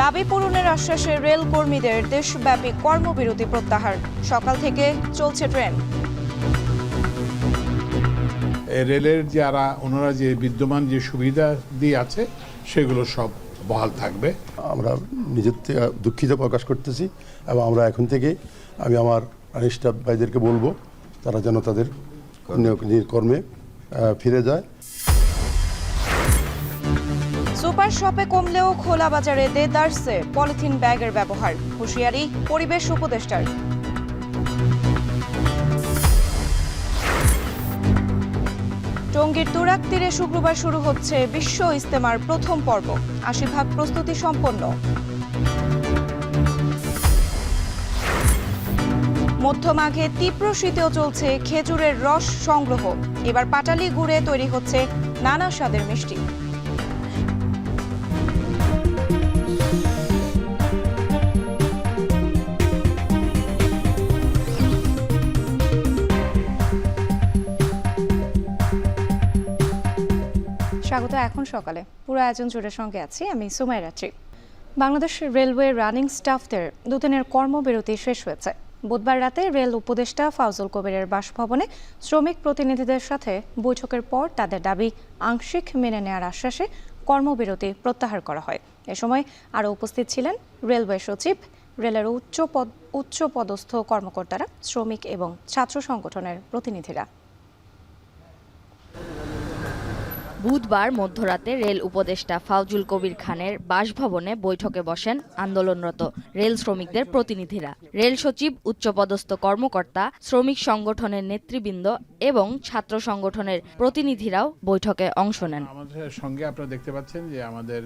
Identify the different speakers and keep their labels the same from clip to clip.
Speaker 1: দাবি পূরণের আশ্বাসে রেল কর্মীদের দেশব্যাপী কর্মবিরতি প্রত্যাহার। সকাল থেকে চলছে ট্রেন।
Speaker 2: রেলের ওনারা যে বিদ্যমান যে সুবিধা দিয়ে আছে সেগুলো সব বহাল থাকবে।
Speaker 3: আমরা নিজের থেকে দুঃখিত প্রকাশ করতেছি এবং আমরা এখন থেকে আমি আমার স্টাফ ভাইদেরকে বলবো তারা যেন তাদের কর্মে ফিরে যায়।
Speaker 1: সুপার শপে কমলেও খোলা বাজারে দেদারসে পলিথিন ব্যাগের ব্যবহার। হুঁশিয়ারি পরিবেশ উপদেষ্টার। টঙ্গীর তুরাগ তীরে শুক্রবার শুরু হচ্ছে বিশ্ব ইজতেমার প্রথম পর্ব। ৮০ ভাগ প্রস্তুতি সম্পন্ন। মধ্যমাঘে তীব্র শীতেও চলছে খেজুরের রস সংগ্রহ। এবার পাটালি গুড়ে তৈরি হচ্ছে নানা স্বাদের মিষ্টি। স্বাগত এখন সকালে। পুরো আয়োজন জুড়ে সঙ্গে আছি আমি সুমাইরা রাত্রি। বাংলাদেশ রেলওয়ে রানিং স্টাফদের দুদিনের কর্মবিরতি শেষ হয়েছে। বুধবার রাতে রেল উপদেষ্টা ফাউজুল কবিরের বাসভবনে শ্রমিক প্রতিনিধিদের সাথে বৈঠকের পর তাদের দাবি আংশিক মেনে নেওয়ার আশ্বাসে কর্মবিরতি প্রত্যাহার করা হয়। এ সময় আরও উপস্থিত ছিলেন রেলওয়ে সচিব, রেলের উচ্চ পদস্থ কর্মকর্তারা, শ্রমিক এবং ছাত্র সংগঠনের প্রতিনিধিরা।
Speaker 4: বুধবার মধ্যরাতে রেল উপদেষ্টা ফাউজুল কবির খানের বাসভবনে বৈঠকে বসেন আন্দোলনরত রেল শ্রমিকদের প্রতিনিধিরা। রেল সচিব, উচ্চপদস্থ কর্মকর্তা, শ্রমিক সংগঠনের নেতৃবৃন্দ এবং ছাত্র সংগঠনের প্রতিনিধিরাও বৈঠকে অংশ নেন।
Speaker 2: আমাদের সঙ্গে আপনারা দেখতে পাচ্ছেন যে আমাদের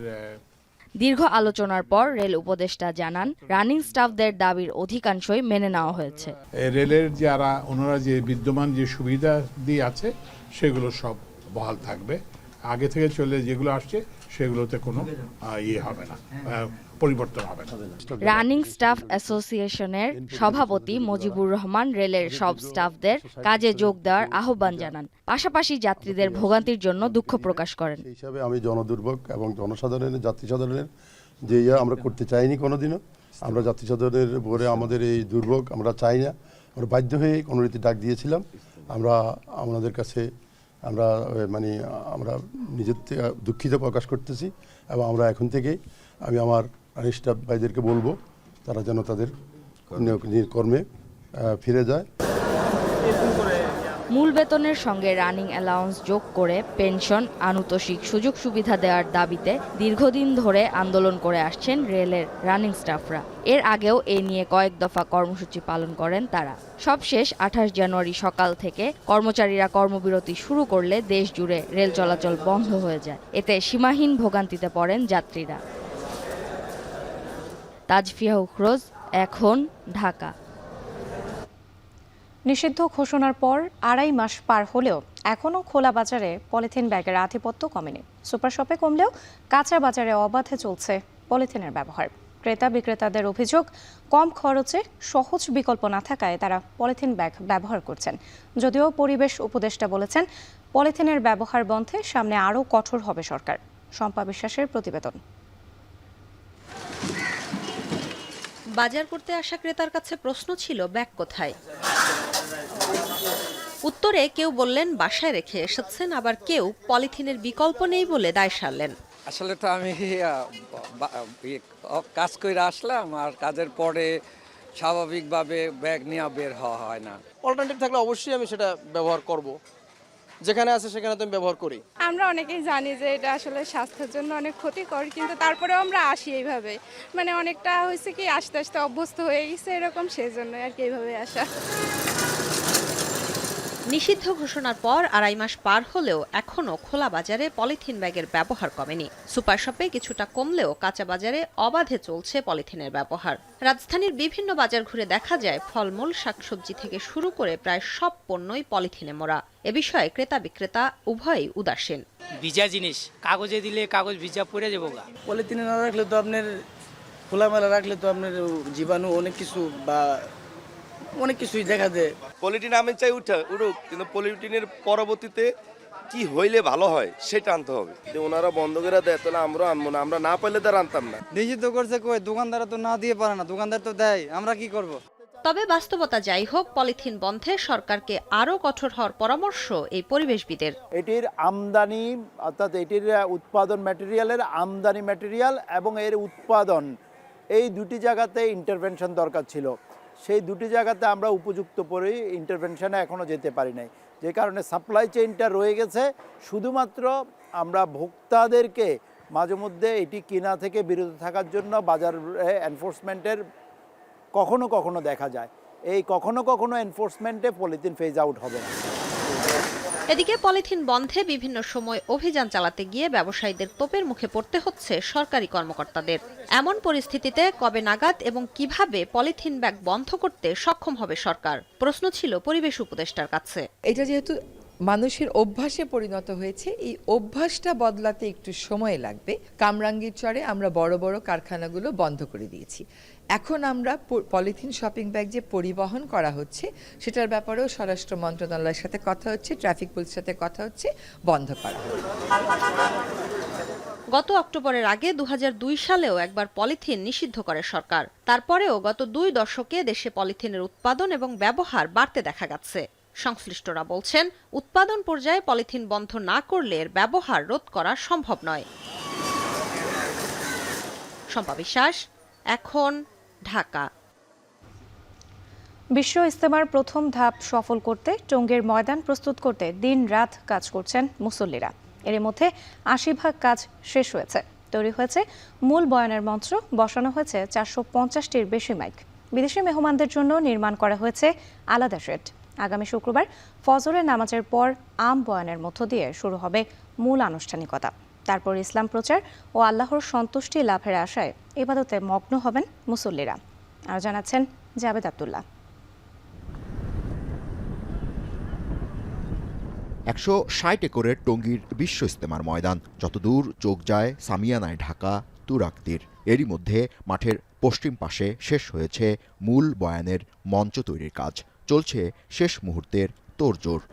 Speaker 4: দীর্ঘ আলোচনার পর রেল উপদেষ্টা জানান, রানিং স্টাফদের দাবির অধিকাংশই মেনে নেওয়া হয়েছে।
Speaker 2: রেলের ওনারা যে বিদ্যমান যে সুবিধা দিয়ে আছে সেগুলো সব বহাল থাকবে। আগে থেকে চলে যেগুলো আসছে সেগুলোতে কোনো হবে না, পরিবর্তন হবে না।
Speaker 4: রানিং স্টাফ অ্যাসোসিয়েশনের সভাপতি মজিবুর রহমান রেলের সব স্টাফদের কাজে যোগ দেওয়ার আহ্বান জানান। পাশাপাশি যাত্রীদের ভোগান্তির জন্য দুঃখ প্রকাশ করেন।
Speaker 3: সেই হিসাবে আমি জনদুর্ভোগ এবং জনসাধারণের, যাত্রী সাধারণের যে আমরা করতে চাইনি কোনোদিনও। আমরা যাত্রী সাধারণের উপরে আমাদের এই দুর্ভোগ আমরা চাই না। আমরা বাধ্য হয়ে কোনো রীতি ডাক দিয়েছিলাম। আমরা আমাদের কাছে আমরা নিজের থেকে দুঃখিত প্রকাশ করতেছি এবং আমরা এখন থেকে আমি আমার স্টাফ ভাইদেরকে বলবো তারা যেন তাদের কর্মে ফিরে যায়।
Speaker 4: মূল বেতনের সঙ্গে রানিং অ্যালাউন্স যোগ করে পেনশন, আনুতোষিক সুযোগ সুবিধা দেওয়ার দাবিতে দীর্ঘদিন ধরে আন্দোলন করে আসছেন রেলের রানিং স্টাফরা। এর আগেও এ নিয়ে কয়েক দফা কর্মসূচি পালন করেন তারা। সবশেষ ২৮ জানুয়ারি সকাল থেকে কর্মচারীরা কর্মবিরতি শুরু করলে দেশ জুড়ে রেল চলাচল বন্ধ হয়ে যায়। এতে সীমাহীন ভোগান্তিতে পড়েন যাত্রীরা। তাজফিয়া উখরোজ, এখন, ঢাকা।
Speaker 1: নিষিদ্ধ ঘোষণার পর ২.৫ মাস পার হলেও এখনও খোলা বাজারে পলিথিন ব্যাগের আধিপত্য কমেনি। সুপার শপে কমলেও কাঁচা বাজারে অবাধে চলছে পলিথিনের ব্যবহার। ক্রেতা বিক্রেতাদের অভিযোগ, কম খরচে সহজ বিকল্প না থাকায় তারা পলিথিন ব্যাগ ব্যবহার করছেন। যদিও পরিবেশ উপদেষ্টা বলেছেন, পলিথিনের ব্যবহার বন্ধে সামনে আরও কঠোর হবে সরকার। শম্পা বিশ্বাসের প্রতিবেদন।
Speaker 5: বাজার করতে আসা ক্রেতার কাছে প্রশ্ন ছিল, ব্যাগ কোথায়? উত্তরে কেউ বললেন বাসায় রেখে এসেছেন, আবার কেউ পলিথিনের বিকল্প নেই বলে দায় সারলেন।
Speaker 6: আসলে তো আমি কাজ করে আসলাম, আর কাজের পরে স্বাভাবিকভাবে ব্যাগ নিয়ে বের হওয়া হয় না।
Speaker 7: অল্টারনেটিভ থাকলে অবশ্যই আমি সেটা ব্যবহার করব। যেখানে আছে সেখানে তো আমি ব্যবহার করি।
Speaker 8: আমরা অনেকেই জানি যে এটা আসলে স্বাস্থ্যের জন্য অনেক ক্ষতিকর, কিন্তু তারপরেও আমরা আসি এইভাবে। অনেকটা হয়েছে কি আস্তে আস্তে অভ্যস্ত হয়ে গেছে এরকম, সেই জন্য আর কি এইভাবে আসা।
Speaker 5: নিষিদ্ধ ঘোষণার পর ২.৫ মাস পার হলেও এখনও খোলা বাজারে পলিথিন ব্যাগের ব্যবহার কমেনি। সুপার শপে কিছুটা কমলেও কাঁচা বাজারে অবাধে চলছে পলিথিনের ব্যবহার। রাজধানীর বিভিন্ন বাজার ঘুরে দেখা যায়, ফলমূল, শাকসবজি থেকে শুরু করে প্রায় সব পণ্যই পলিথিনে মোড়া। এ বিষয়ে ক্রেতা বিক্রেতা উভয়ই উদাসীন।
Speaker 9: ভিজা জিনিস কাগজে দিলে কাগজ ভিজা পড়ে যাবো।
Speaker 7: পলিথিনে না রাখলে তো আপনার খোলামেলা রাখলে তো আপনার জীবাণু অনেক কিছু বা অনেক কিছুই দেখা দেয়।
Speaker 10: পলিথিন আমি চাই উঠুক, কিন্তু পলিথিনের পরবর্তীতে কি হইলে ভালো হয় সেটা আনতে হবে। ওনারা বন্ধ করে দেয় তাহলে আমরা আনবো না, আমরা না পাইলে তারা আনতাম না।
Speaker 7: নিষিদ্ধ করছে কই, দোকানদার তো না দিয়ে পারে না, দোকানদার তো দেয়, আমরা কি করব?
Speaker 5: তবে বাস্তবতা যাই হোক, পলিথিন বন্ধে সরকারকে আরও কঠোর হওয়ার পরামর্শ এই পরিবেশবিদের।
Speaker 11: এটির আমদানি অর্থাৎ এটির উৎপাদন ম্যাটেরিয়ালের আমদানি ম্যাটেরিয়াল এবং এর উৎপাদন, এই দুটি জায়গাতে ইন্টারভেনশন দরকার ছিল। সেই দুটি জায়গাতে আমরা উপযুক্ত পরে ইন্টারভেনশনে এখনও যেতে পারি নাই, যে কারণে সাপ্লাই চেইনটা রয়ে গেছে। শুধুমাত্র আমরা ভোক্তাদেরকে মাঝে মধ্যে এটি কেনা থেকে বিরত থাকার জন্য বাজার এনফোর্সমেন্টের কখনো কখনো দেখা যায়, এই কখনো কখনো এনফোর্সমেন্টে পলিথিন ফেজ আউট হবে না।
Speaker 5: এদিকে পলিথিন বন্ধে বিভিন্ন সময় অভিযান চালাতে গিয়ে ব্যবসায়ীদের তোপের মুখে পড়তে হচ্ছে সরকারি কর্মকর্তাদের। এমন পরিস্থিতিতে কবে নাগাদ এবং কিভাবে পলিথিন ব্যাগ বন্ধ করতে সক্ষম হবে সরকার, প্রশ্ন ছিল পরিবেশ উপদেষ্টার কাছে।
Speaker 12: এটা যেহেতু মানুষের অভ্যাসে পরিণত হয়েছে, এই অভ্যাসটা বদলাতে একটু সময় লাগবে। কামরাঙ্গীর চরে আমরা বড় বড় কারখানাগুলো বন্ধ করে দিয়েছি। এখন আমরা পলিথিন শপিং ব্যাগ যে পরিবহন করা হচ্ছে সেটার ব্যাপারেও স্বরাষ্ট্র মন্ত্রণালয়ের সাথে কথা হচ্ছে, ট্রাফিক পুলিশের সাথে কথা হচ্ছে, বন্ধ করা হবে।
Speaker 5: গত অক্টোবরের আগে 2002 সালেও একবার পলিথিন নিষিদ্ধ করে সরকার। তারপরেও গত 2 দশকে দেশে পলিথিনের উৎপাদন এবং ব্যবহার বাড়তে দেখা গেছে। সংশ্লিষ্টরা বলছেন, উৎপাদন পর্যায়ে পলিথিন বন্ধ না করলে এর ব্যবহার রোধ করা সম্ভব নয়। শম্পা বিশ্বাস, এখন, ঢাকা।
Speaker 1: বিশ্ব ইজতেমার প্রথম ধাপ সফল করতে টঙ্গীর ময়দান প্রস্তুত করতে দিন-রাত কাজ করছেন মুসল্লিরা। এর মধ্যে 80% কাজ শেষ হয়েছে। তৈরি হয়েছে মূল বয়ানের মঞ্চ, বসানো হয়েছে 450টির বেশি মাইক। বিদেশি মেহমানদের জন্য নির্মাণ করা হয়েছে আলাদা শেড। আগামী শুক্রবার ফজরের নামাজের পর আম বয়ানের মধ্য দিয়ে শুরু হবে মূল আনুষ্ঠানিকতা। তারপর ইসলাম প্রচার ও আল্লাহর সন্তুষ্টি লাভের আশায় ইবাদতে মগ্ন হবেন মুসল্লিরা। আর জানাচ্ছেন জাবেদ আব্দুল্লাহ।
Speaker 13: 160 একরের টঙ্গীর বিশ্ব ইজতেমার ময়দান, যতদূর চোখ যায় সামিয়ানায় ঢাকা তুরাকতির। এরই মধ্যে মাঠের পশ্চিম পাশে শেষ হয়েছে মূল বয়ানের মঞ্চ তৈরির কাজ। চলছে শেষ মুহূর্তের তোড়জোড়।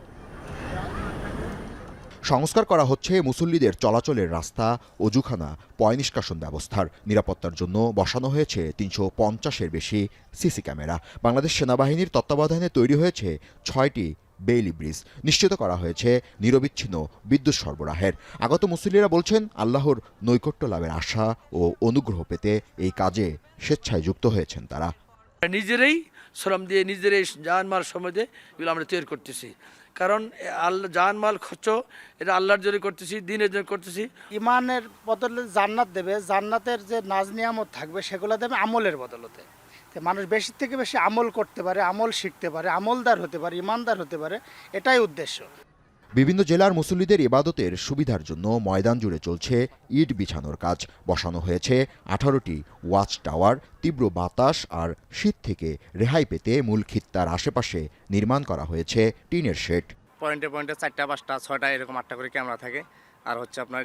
Speaker 13: সংস্কার করা হচ্ছে মুসল্লিদের চলাচলের রাস্তা, অজুখানা, পয় নিষ্কাশন ব্যবস্থার। নিরাপত্তার জন্য বসানো হয়েছে 350-এর বেশি সিসি ক্যামেরা। বাংলাদেশ সেনাবাহিনীর তত্ত্বাবধানে তৈরি হয়েছে 6টি বেইলি ব্রিজ। নিশ্চিত করা হয়েছে নিরবিচ্ছিন্ন বিদ্যুৎ সরবরাহের। আগত মুসল্লিরা বলছেন, আল্লাহর নৈকট্য লাভের আশা ও অনুগ্রহ পেতে এই কাজে স্বেচ্ছায় যুক্ত হয়েছেন তারা।
Speaker 7: নিজেরাই শ্রম দিয়ে, নিজেরাই জানমাল সময় দিয়ে এগুলো আমরা তৈরি করতেছি। কারণ আল্লাহ জানমাল খরচ এটা আল্লাহর জন্য করতেছি, দিনের জন্য করতেছি।
Speaker 11: ইমানের বদলে জান্নাত দেবে, জান্নাতের যে নাজ নিয়ামত থাকবে সেগুলো দেবে আমলের বদলতে। মানুষ বেশি থেকে বেশি আমল করতে পারে, আমল শিখতে পারে, আমলদার হতে পারে, ইমানদার হতে পারে, এটাই উদ্দেশ্য।
Speaker 13: বিভিন্ন জেলার মুসল্লিদের ইবাদতের সুবিধার জন্য ময়দান জুড়ে চলছে ইট বিছানোর কাজ। বসানো হয়েছে 18টি ওয়াচ টাওয়ার। তীব্র বাতাস আর শীত থেকে রেহাই পেতে মূল খিত্তার আশেপাশে নির্মাণ করা হয়েছে টিনের শেড।
Speaker 7: পয়েন্টে পয়েন্টে 4টা 5টা 6টা এরকম 8টা করে ক্যামেরা থাকে। আর হচ্ছে আপনার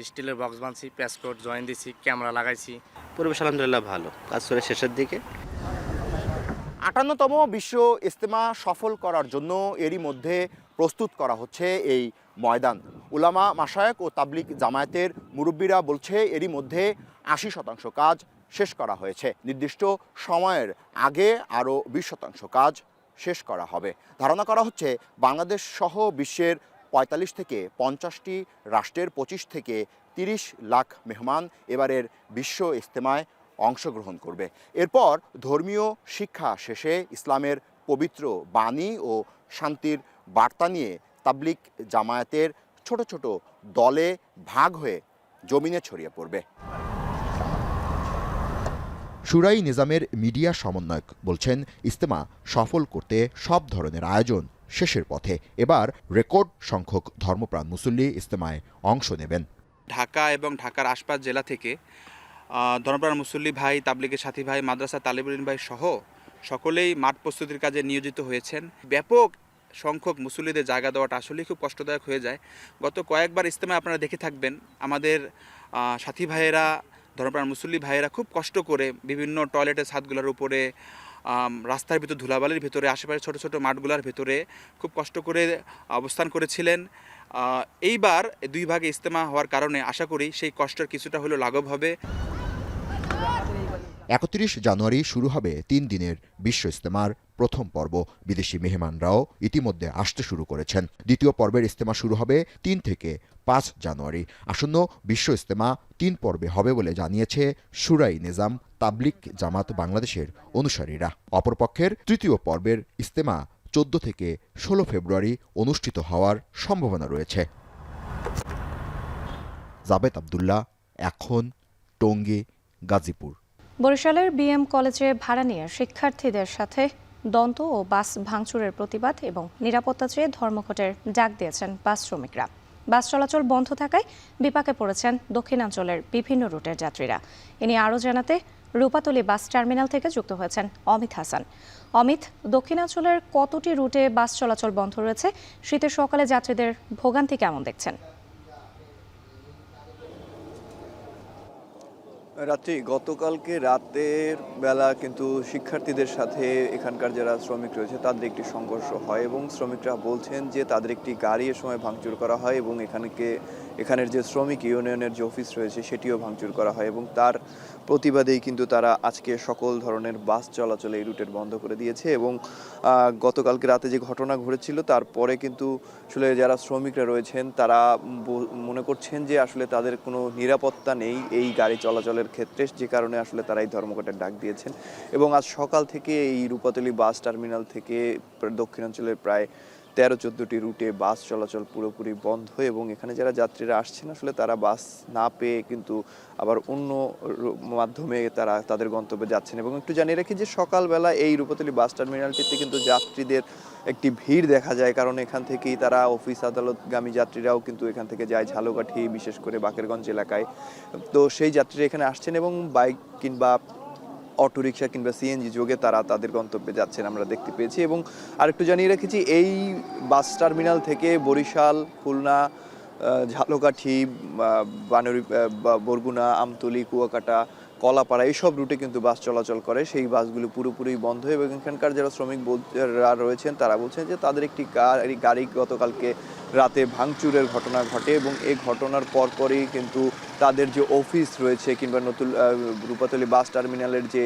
Speaker 7: স্টিলের বক্স বানছি, প্যাসকোড জয়েন দিছি, ক্যামেরা লাগাইছি।
Speaker 10: পরিবেশ আলহামদুলিল্লাহ ভালো, কাজ করে শেষের দিকে।
Speaker 14: 58তম বিশ্ব ইজতেমা সফল করার জন্য এরই মধ্যে প্রস্তুত করা হচ্ছে এই ময়দান। উলামা, মাশায়েখ ও তাবলিগ জামায়াতের মুরব্বীরা বলছে এরই মধ্যে 80% কাজ শেষ করা হয়েছে। নির্দিষ্ট সময়ের আগে আরও 20% কাজ শেষ করা হবে। ধারণা করা হচ্ছে বাংলাদেশ সহ বিশ্বের 45 থেকে 50টি রাষ্ট্রের 25 থেকে 30 লাখ মেহমান এবারের বিশ্ব ইজতেমায় অংশগ্রহণ করবে। এরপর ধর্মীয় শিক্ষা শেষে ইসলামের পবিত্র বাণী ও শান্তির বার্তা নিয়ে তাবলিগ জামায়াতের ছোট ছোট দলে ভাগ হয়ে জমিনে ছড়িয়ে পড়বে।
Speaker 13: শুরাই নিজামের মিডিয়া সমন্বয়ক বলছেন, ইজতেমা সফল করতে সব ধরনের আয়োজন শেষের পথে। এবার রেকর্ড সংখ্যক ধর্মপ্রাণ মুসল্লি ইজতেমায় অংশ নেবেন।
Speaker 15: ঢাকা এবং ঢাকার আশপাশ জেলা থেকে ধর্মপ্রাণ মুসল্লি ভাই, তাবলিগের সাথী ভাই, মাদ্রাসা তালিবুল ইলম ভাই সহ সকলেই মাঠ প্রস্তুতির কাজে নিয়োজিত হয়েছেন। ব্যাপক সংখ্যক মুসল্লিদের জায়গা দেওয়াটা আসলেই খুব কষ্টদায়ক হয়ে যায়। গত কয়েকবার ইজতেমায় আপনারা দেখে থাকবেন, আমাদের সাথী ভাইয়েরা, ধর্মপ্রাণ মুসল্লি ভাইয়েরা খুব কষ্ট করে বিভিন্ন টয়লেটের ছাদগুলোর উপরে, রাস্তার ভিতর, ধুলাবালির ভিতরে, আশেপাশে ছোট ছোট মাঠগুলোর ভিতরে খুব কষ্ট করে অবস্থান করেছিলেন। এইবার 2 ভাগে ইজতেমা হওয়ার কারণে আশা করি সেই কষ্টের কিছুটা হলেও লাঘব হবে।
Speaker 13: 31 জানুয়ারি শুরু হবে 3 দিনের বিশ্ব ইজতেমার প্রথম পর্ব। বিদেশি মেহমানরাও ইতিমধ্যে আসতে শুরু করেছেন। দ্বিতীয় পর্বের ইজতেমা শুরু হবে 3 থেকে 5 জানুয়ারি। আসন্ন বিশ্ব ইজতেমা 3 পর্বে হবে বলে জানিয়েছে শুরাই নিজাম তাবলিগ জামাত বাংলাদেশের অনুসারীরা। অপরপক্ষের তৃতীয় পর্বের ইজতেমা 14 থেকে 16 ফেব্রুয়ারি অনুষ্ঠিত হওয়ার সম্ভাবনা রয়েছে। জাবেদ আব্দুল্লাহ, এখন, টঙ্গী, গাজীপুর।
Speaker 1: বরিশালের বিএম কলেজে ভাড়া নিয়ে শিক্ষার্থীদের সাথে দ্বন্দ্ব ও বাস ভাঙচুরের প্রতিবাদ এবং নিরাপত্তা চেয়ে ধর্মঘটের ডাক দিয়েছেন বাস শ্রমিকরা। বাস চলাচল বন্ধ থাকায় বিপাকে পড়েছেন দক্ষিণাঞ্চলের বিভিন্ন রুটের যাত্রীরা। এ নিয়ে আরও জানাতে রূপাতলী বাস টার্মিনাল থেকে যুক্ত হয়েছেন অমিত হাসান। অমিত, দক্ষিণাঞ্চলের কতটি রুটে বাস চলাচল বন্ধ রয়েছে? শীতের সকালে যাত্রীদের ভোগান্তি কেমন দেখছেন?
Speaker 16: রাত্রি গতকালকে রাতের বেলা কিন্তু শিক্ষার্থীদের সাথে এখানকার যারা শ্রমিক রয়েছে তাদের একটি সংঘর্ষ হয় এবং শ্রমিকরা বলছেন যে তাদের একটি গাড়ি এ সময় ভাঙচুর করা হয় এবং এখানের যে শ্রমিক ইউনিয়নের যে অফিস রয়েছে সেটিও ভাঙচুর করা হয় এবং তার প্রতিবাদেই কিন্তু তারা আজকে সকল ধরনের বাস চলাচল এই রুটের বন্ধ করে দিয়েছে। এবং গতকালকে রাতে যে ঘটনা ঘটেছিল তারপরে কিন্তু আসলে যারা শ্রমিকরা রয়েছেন তারা মনে করছেন যে আসলে তাদের কোনো নিরাপত্তা নেই এই গাড়ি চলাচলের ক্ষেত্রে, যে কারণে আসলে তারা এই ধর্মঘটের ডাক দিয়েছেন। এবং আজ সকাল থেকে এই রূপাতলী বাস টার্মিনাল থেকে দক্ষিণাঞ্চলের প্রায় 13-14টি রুটে বাস চলাচল পুরোপুরি বন্ধ এবং এখানে যারা যাত্রীরা আসছেন আসলে তারা বাস না পেয়ে কিন্তু আবার অন্য মাধ্যমে তারা তাদের গন্তব্যে যাচ্ছেন। এবং একটু জানিয়ে রাখি যে সকালবেলা এই রূপাতলী বাস টার্মিনালটিতে কিন্তু যাত্রীদের একটি ভিড় দেখা যায়, কারণ এখান থেকেই তারা অফিস আদালতগামী যাত্রীরাও কিন্তু এখান থেকে যায় ঝালকাঠি, বিশেষ করে বাকেরগঞ্জ এলাকায়। তো সেই যাত্রীরা এখানে আসছেন এবং বাইক কিংবা অটোরিকশা কিংবা সিএনজি যোগে তারা তাদের গন্তব্যে যাচ্ছেন আমরা দেখতে পেয়েছি। এবং আরেকটু জানিয়ে রেখেছি এই বাস টার্মিনাল থেকে বরিশাল, খুলনা, ঝালকাঠি, বরগুনা, আমতলী, কুয়াকাটা, কলাপাড়া এইসব রুটে কিন্তু বাস চলাচল করে। সেই বাসগুলো পুরোপুরি বন্ধ এবং এখানকার যারা শ্রমিকরা রয়েছেন তারা বলছেন যে তাদের একটি গাড়ি গতকালকে রাতে ভাঙচুরের ঘটনা ঘটে এবং এই ঘটনার পরপরই কিন্তু তাদের যে অফিস রয়েছে কিংবা নতুন রূপাতলী বাস টার্মিনালের যে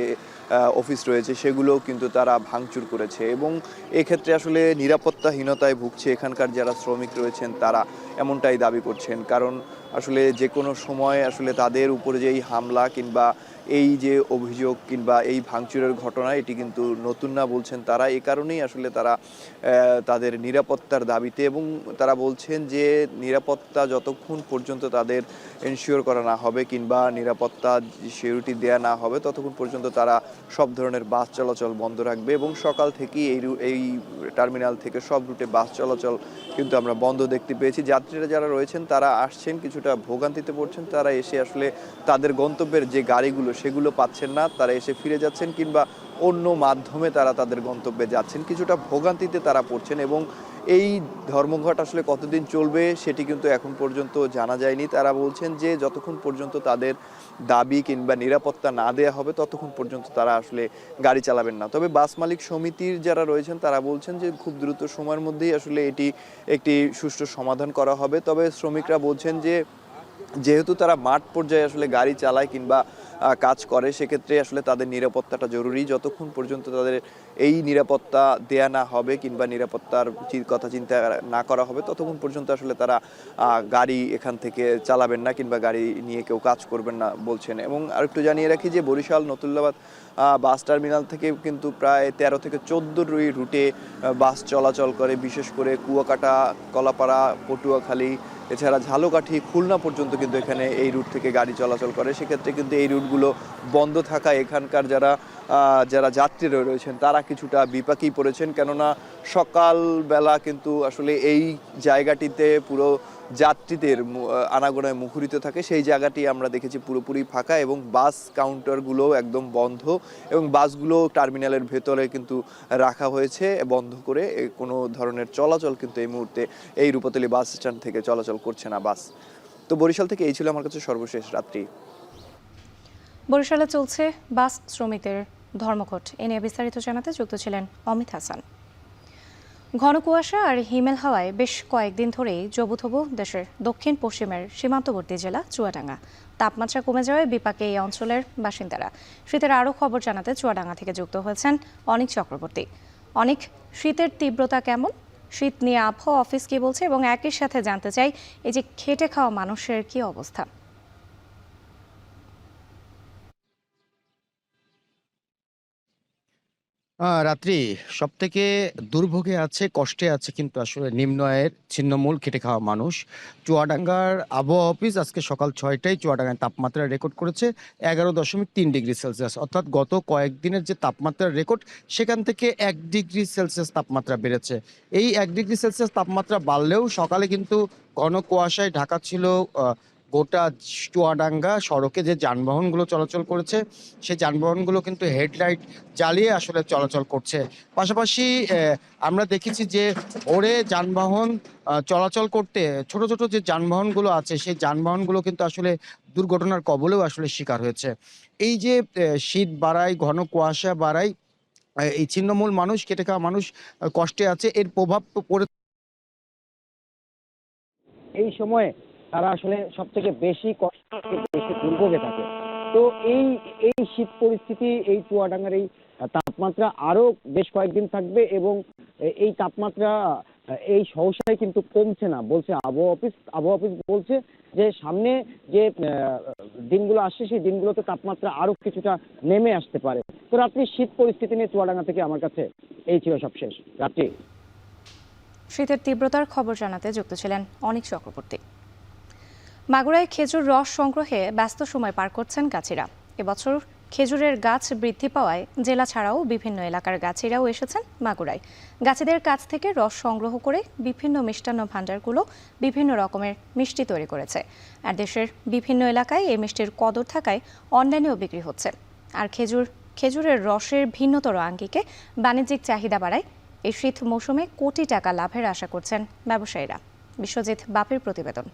Speaker 16: অফিস রয়েছে সেগুলোও কিন্তু তারা ভাঙচুর করেছে। এবং এক্ষেত্রে আসলে নিরাপত্তাহীনতায় ভুগছে এখানকার যারা শ্রমিক রয়েছেন তারা এমনটাই দাবি করছেন, কারণ আসলে যে কোনো সময় আসলে তাদের উপরে যে এই হামলা কিংবা এই যে অভিযোগ কিংবা এই ভাঙচুরের ঘটনা এটি কিন্তু নতুন না বলছেন তারা। এই কারণেই আসলে তারা তাদের নিরাপত্তার দাবিতে এবং তারা বলছেন যে নিরাপত্তা যতক্ষণ পর্যন্ত তাদের এনশিওর করা না হবে কিংবা নিরাপত্তা সিকিউরিটি দেয়া না হবে ততক্ষণ পর্যন্ত তারা সব ধরনের বাস চলাচল বন্ধ রাখবে। এবং সকাল থেকেই এই টার্মিনাল থেকে সব রুটে বাস চলাচল কিন্তু আমরা বন্ধ দেখতে পেয়েছি। যাত্রীরা যারা রয়েছেন তারা আসছেন, কিছুটা ভোগান্তিতে পড়ছেন, তারা এসে আসলে তাদের গন্তব্যের যে গাড়িগুলো সেগুলো পাচ্ছেন না, তারা এসে ফিরে যাচ্ছেন কিংবা অন্য মাধ্যমে তারা তাদের গন্তব্যে যাচ্ছেন, কিছুটা ভোগান্তিতে তারা পড়ছেন। এবং এই ধর্মঘট আসলে কতদিন চলবে সেটি কিন্তু এখন পর্যন্ত জানা যায়নি। তারা বলছেন যে যতক্ষণ পর্যন্ত তাদের দাবি কিংবা নিরাপত্তা না দেয়া হবে ততক্ষণ পর্যন্ত তারা আসলে গাড়ি চালাবেন না। তবে বাস মালিক সমিতির যারা রয়েছেন তারা বলছেন যে খুব দ্রুত সময়ের মধ্যেই আসলে এটি একটি সুষ্ঠু সমাধান করা হবে। তবে শ্রমিকরা বলছেন যে যেহেতু তারা মাঠ পর্যায়ে আসলে গাড়ি চালায় কিংবা কাজ করে সেক্ষেত্রে আসলে তাদের নিরাপত্তাটা জরুরি। যতক্ষণ পর্যন্ত তাদের এই নিরাপত্তা দেয়া না হবে কিংবা নিরাপত্তার কথা চিন্তা না করা হবে ততক্ষণ পর্যন্ত আসলে তারা গাড়ি এখান থেকে চালাবেন না কিংবা গাড়ি নিয়ে কেউ কাজ করবেন না বলছেন। এবং আরেকটু জানিয়ে রাখি যে বরিশাল নতুল্লাবাদ বাস টার্মিনাল থেকে কিন্তু প্রায় 13 থেকে 14 রুটে বাস চলাচল করে, বিশেষ করে কুয়াকাটা, কলাপাড়া, পটুয়াখালী, এছাড়া ঝালকাঠি, খুলনা পর্যন্ত কিন্তু এখানে এই রুট থেকে গাড়ি চলাচল করে। সেক্ষেত্রে কিন্তু এই রুটগুলো বন্ধ থাকায় এখানকার যারা যাত্রীরা রয়েছেন তারা কিছুটা বিপাকেই পড়েছেন, কেননা সকালবেলা কিন্তু আসলে এই জায়গাটিতে পুরো যাত্রীদের আনাগোনায় মুখরিত থাকে। সেই জায়গাটি আমরা দেখেছি পুরোপুরি ফাঁকা এবং বাস কাউন্টারগুলো একদম বন্ধ এবং বাসগুলো টার্মিনালের ভেতরে কিন্তু রাখা হয়েছে বন্ধ করে। কোনো ধরনের চলাচল কিন্তু এই মুহূর্তে এই রূপাতলী বাস স্ট্যান্ড থেকে চলাচল করছে না বাস। তো বরিশাল থেকে এই ছিল আমার কাছে সর্বশেষ রাত্রি।
Speaker 1: বরিশালে চলছে বাস শ্রমিকদের ধর্মঘট। এ নিয়ে বিস্তারিত জানাতে যুক্ত ছিলেন অমিত হাসান। ঘন কুয়াশা আর হিমেল হাওয়ায় বেশ কয়েকদিন ধরেই জবুথবু দেশের দক্ষিণ পশ্চিমের সীমান্তবর্তী জেলা চুয়াডাঙ্গা। তাপমাত্রা কমে যাওয়ায় বিপাকে এই অঞ্চলের বাসিন্দারা। শীতের আরও খবর জানাতে চুয়াডাঙ্গা থেকে যুক্ত হয়েছেন অনিক চক্রবর্তী। অনিক, শীতের তীব্রতা কেমন, শীত নিয়ে আবহাওয়া অফিস কি বলছে, এবং একই সাথে জানতে চাই এই যে খেটে খাওয়া মানুষের কি অবস্থা?
Speaker 17: রাত্রি সবথেকে দুর্ভোগে আছে, কষ্টে আছে কিন্তু আসলে নিম্ন আয়ের ছিন্নমূল খেটে খাওয়া মানুষ। চুয়াডাঙ্গার আবহাওয়া অফিস আজকে সকাল ৬টায় চুয়াডাঙ্গায় তাপমাত্রা রেকর্ড করেছে 11.3 ডিগ্রি সেলসিয়াস। অর্থাৎ গত কয়েকদিনের যে তাপমাত্রার রেকর্ড, সেখান থেকে 1 ডিগ্রি সেলসিয়াস তাপমাত্রা বেড়েছে। এই 1 ডিগ্রি সেলসিয়াস তাপমাত্রা বাড়লেও সকালে কিন্তু ঘন কুয়াশায় ঢাকা ছিল গোটা চুয়াডাঙ্গা। সড়কে যে যানবাহনগুলো চলাচল করেছে, সেই যানবাহনগুলো কিন্তু হেডলাইট জ্বালিয়ে আসলে চলাচল করছে। পাশাপাশি আমরা দেখেছি যে ভোরে যানবাহন চলাচল করতে ছোট ছোট যে যানবাহনগুলো আছে, সেই যানবাহনগুলো কিন্তু আসলে দুর্ঘটনার কবলেও আসলে শিকার হয়েছে। এই যে শীত বাড়ায়, ঘন কুয়াশা বাড়ায়, এই ছিন্নমূল মানুষ, খেটে খাওয়া মানুষ কষ্টে আছে। এর প্রভাব পড়ে
Speaker 18: এই সময়ে তারা আসলে সব থেকে বেশি কষ্ট, বেশি দুর্ভোগে থাকে। তো এই শীত পরিস্থিতি, এই চুয়াডাঙ্গার এই তাপমাত্রা আরো বেশ কয়েকদিন থাকবে এবং এই তাপমাত্রা এই সহসায় কিন্তু কমছে না বলছে আবহাওয়া অফিস। আবহাওয়া অফিস বলছে যে সামনে যে দিনগুলো আসছে, সেই দিনগুলোতে তাপমাত্রা আরো কিছুটা নেমে আসতে পারে। তো রাত্রি শীত পরিস্থিতি নিয়ে চুয়াডাঙ্গা থেকে আমার কাছে এই ছিল সবশেষ। রাত্রি
Speaker 1: শীতের তীব্রতার খবর জানাতে যুক্ত ছিলেন অনিক চক্রবর্তী। মাগুরায় খেজুর রস সংগ্রহে ব্যস্ত সময় পার করছেন গাছিরা। এবছর খেজুরের গাছ বৃদ্ধি পাওয়ায় জেলা ছাড়াও বিভিন্ন এলাকার গাছিরাও এসেছেন মাগুরায়। গাছিদের কাছ থেকে রস সংগ্রহ করে বিভিন্ন মিষ্টান্ন ভাণ্ডারগুলো বিভিন্ন রকমের মিষ্টি তৈরি করেছে। আর দেশের বিভিন্ন এলাকায় এই মিষ্টির কদর থাকায় অনলাইনেও বিক্রি হচ্ছে। আর খেজুরের রসের ভিন্নতর আঙ্গিকে বাণিজ্যিক চাহিদা বাড়ায় এই শীত মৌসুমে কোটি টাকা লাভের আশা করছেন ব্যবসায়ীরা। বিশ্বজিৎ বাপের প্রতিবেদন।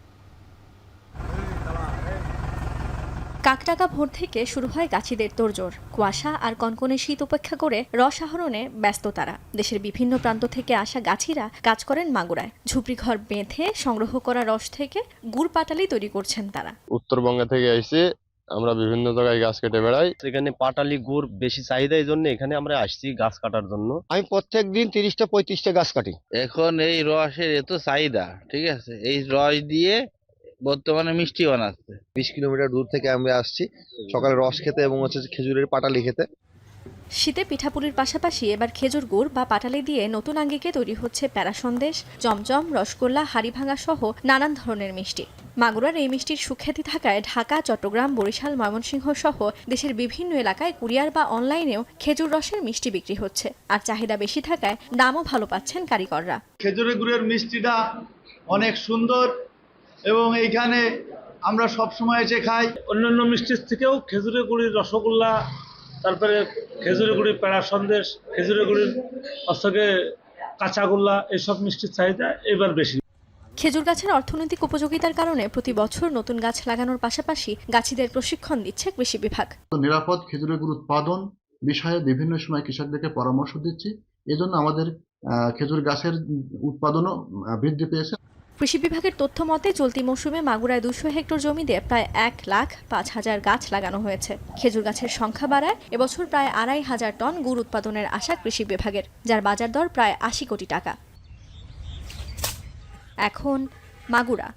Speaker 19: কাকটাকা ভোর থেকে শুরু হয় গাছিদের তোড়জোড়। কুয়াশা আর কনকনে শীত উপেক্ষা করে রস আহরণে ব্যস্ত তারা। দেশের বিভিন্ন প্রান্ত থেকে আসা গাছিরা কাজ করেন মাগুরায়। ঝুপড়ি ঘর বেঁধে সংগ্রহ করা রস থেকে গুড় পাটালি তৈরি করছেন তারা।
Speaker 20: উত্তরবঙ্গ থেকে এসে আমরা বিভিন্ন জায়গায় গাছ কেটে বেড়াই।
Speaker 21: এখানে পাটালি গুড় বেশি চাহিদা, এই জন্য এখানে আমরা আসছি গাছ কাটার জন্য।
Speaker 22: আমি প্রত্যেক দিন 30-35টা গাছ কাটি।
Speaker 23: এখন এই রসের এত চাহিদা, ঠিক আছে, এই রস দিয়ে বর্তমানে মিষ্টি বানাচ্ছে।
Speaker 22: 20 কিলোমিটার দূর থেকে আমরা আসছি সকালে রস খেতে এবং খেজুরের পাটালি খেতে।
Speaker 19: শীতে পিঠাপুলির পাশাপাশি এবার খেজুর গুড় বা পাটালি দিয়ে নতুন আঙ্গিকে তৈরি হচ্ছে প্যারা সন্দেশ, চমচম, রসগোল্লা, হাড়িভাঙা সহ নানান ধরনের মিষ্টি। মাগুরার এই মিষ্টির সুখ্যাতি থাকায় ঢাকা, চট্টগ্রাম, বরিশাল, ময়মনসিংহ সহ দেশের বিভিন্ন এলাকায় কুরিয়ার বা অনলাইনেও খেজুর রসের মিষ্টি বিক্রি হচ্ছে। আর চাহিদা বেশি থাকায় দামও ভালো পাচ্ছেন কারিগররা।
Speaker 24: খেজুরের গুড়ের মিষ্টিটা অনেক সুন্দর এবং এইখানে আমরা সব সময় এসে খাই। অন্যান্য মিষ্টির থেকেও খেজুরের গুড়ির রসগোল্লা, তারপরে খেজুরের গুড়ির প্যাড়া সন্দেশ, খেজুরের গুড়ির কাঁচাগোল্লা, এইসব মিষ্টির চাহিদা এবার বেশি।
Speaker 19: খেজুর গাছের অর্থনৈতিক উপযোগিতার কারণে প্রতি বছর নতুন গাছ লাগানোর পাশাপাশি গাছিদের প্রশিক্ষণ দিচ্ছে কৃষি বিভাগ।
Speaker 25: নিরাপদ খেজুরের গুড় উৎপাদন বিষয়ে বিভিন্ন সময় কৃষকদেরকে পরামর্শ দিচ্ছি। এজন্য আমাদের খেজুর গাছের উৎপাদনও বৃদ্ধি পেয়েছে।
Speaker 19: কৃষি বিভাগের তথ্য মতে চলতি মৌসুমে মাগুরায় 200 হেক্টর জমিতে প্রায় 1,05,000 গাছ লাগানো হয়েছে। খেজুর গাছের সংখ্যা বাড়ায় এবছর প্রায় 2,500 টন গুড় উৎপাদনের আশা কৃষি বিভাগের, যার বাজার দর প্রায় 80 কোটি টাকা। এখন মাগুরা।